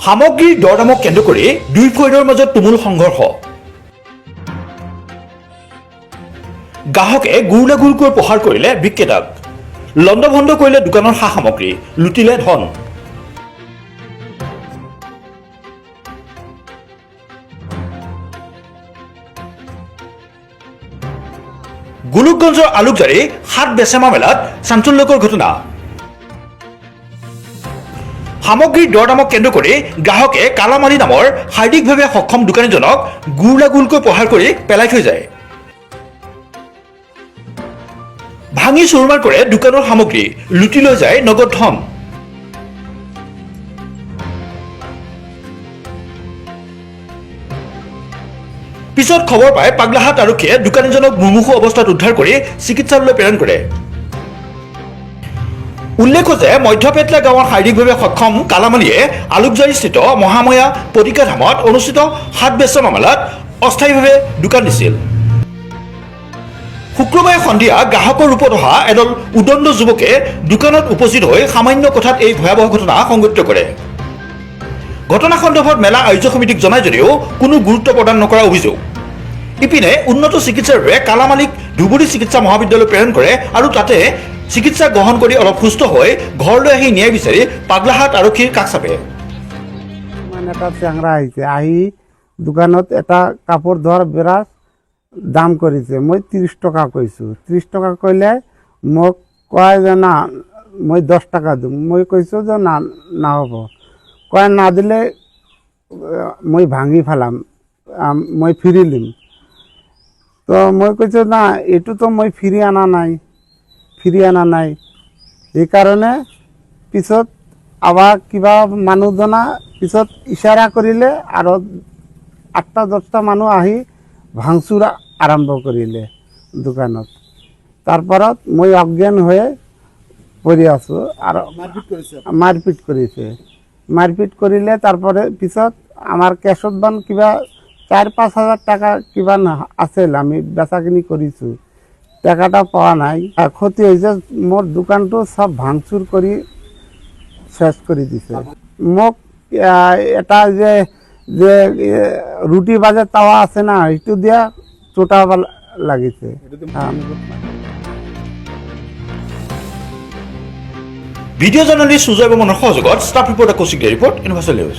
সামগ্ৰীৰ দৰদামক কেন্দ্ৰ কৰি দুই ফৈদৰ মাজত তুমুল সংঘৰ্ষ। গ্ৰাহকে গুৰলাগুৰকৈ প্ৰহাৰ কৰিলে বিক্ৰেতাক। লণ্ডভণ্ড কৰিলে দোকানৰ সা সামগ্ৰী, লুটিলে ধন। গোলোকগঞ্জৰ আলুকজাৰী হাট বেচেমা মেলাত চাঞ্চল্যকৰ ঘটনা। সামগ্ৰীৰ দৰদামক কেন্দ্ৰ কৰি গ্ৰাহকে কালামালি নামৰ শাৰীৰিকভাৱে সক্ষম দোকানীজনক গুৰলাগুৰকৈ প্ৰহাৰ কৰি পেলাই থৈ যায়। ভাঙি চুৰমাৰ কৰে দোকানৰ সামগ্ৰী, লুটি লৈ যায় নগদ ধন। পিছত খবৰ পাই পাগলাহাট আৰক্ষীয়ে দোকানীজনক মুমূৰ্ষু অৱস্থাত উদ্ধাৰ কৰি চিকিৎসালয়লৈ প্ৰেৰণ কৰে। উল্লেখ্য যে মধ্যপেটলা গাঁৱৰ শাৰীৰিকভাৱে সক্ষম কালামালিয়ে আলুকজাৰীস্থিত মহাময়া পতিকাধামত অনুষ্ঠিত হাট বেচেমা মেলাত অস্থায়ীভাৱে দোকান দিছিল। শুক্ৰবাৰে সন্ধিয়া গ্ৰাহকৰ ৰূপত অহা এদল উদণ্ড যুৱকে দোকানত উপস্থিত হৈ সামান্য কথাত এই ভয়াৱহ ঘটনা সংঘটিত কৰে। ঘটনা সন্দৰ্ভত মেলা আয়োজক সমিতিক জনাই যদিও কোনো গুৰুত্ব প্ৰদান নকৰা অভিযোগ। ইপিনে উন্নত চিকিৎসাৰ বাবে কালামালিক ধুবুৰী চিকিৎসা মহাবিদ্যালয় প্ৰেৰণ কৰে আৰু তাতে চিকিৎসা গ্ৰহণ কৰি অলপ সুস্থ হৈ ঘৰলৈ আহি ন্যায় বিচাৰি পাগলাহাট আৰক্ষীৰ কাষ চাপে। এটা চেংৰা আহিছে, আহি দোকানত এটা কাপোৰ ধোৱাৰ ব্ৰাছ দাম কৰিছে। মই 30 টকা কৈছোঁ। 30 টকা কৈলে মোক কয় যে না মই 10 টকা দিম। মই কৈছোঁ যে না নহ'ব। কয় না দিলে মই ভাঙি পেলাম, মই ফিৰি লিম। তো মই কৈছোঁ না এইটোতো মই ফিৰি অনা নাই। সেইকাৰণে পিছত আবাৰ কিবা মানুহজনা পিছত ইশাৰা কৰিলে আৰু 8-10টা মানুহ আহি ভাঙচুৰ আৰম্ভ কৰিলে দোকানত। তাৰপৰত মই অজ্ঞান হৈ পৰি আছোঁ আৰু মাৰপিট কৰিছে। মাৰপিট কৰিলে তাৰপৰে পিছত আমাৰ কেছত বান কিবা 4-5 হাজাৰ টাকা কিবা আছিল, আমি বেচাকিনি কৰিছোঁ, টাকাটা পোৱা নাই। ক্ষতি হৈছে, মোৰ দোকানটো চব ভাঙচুৰ কৰি শেষ কৰি দিছে। মোক এটা যে ৰুটি বাজে তাৱা আছে না, সেইটো দিয়া চোটাব লাগিছে। ভিডিঅ' জাৰ্নেলিষ্ট সুজয় বৰ্মনৰ সহযোগত staff reporter Kaushik report universal news.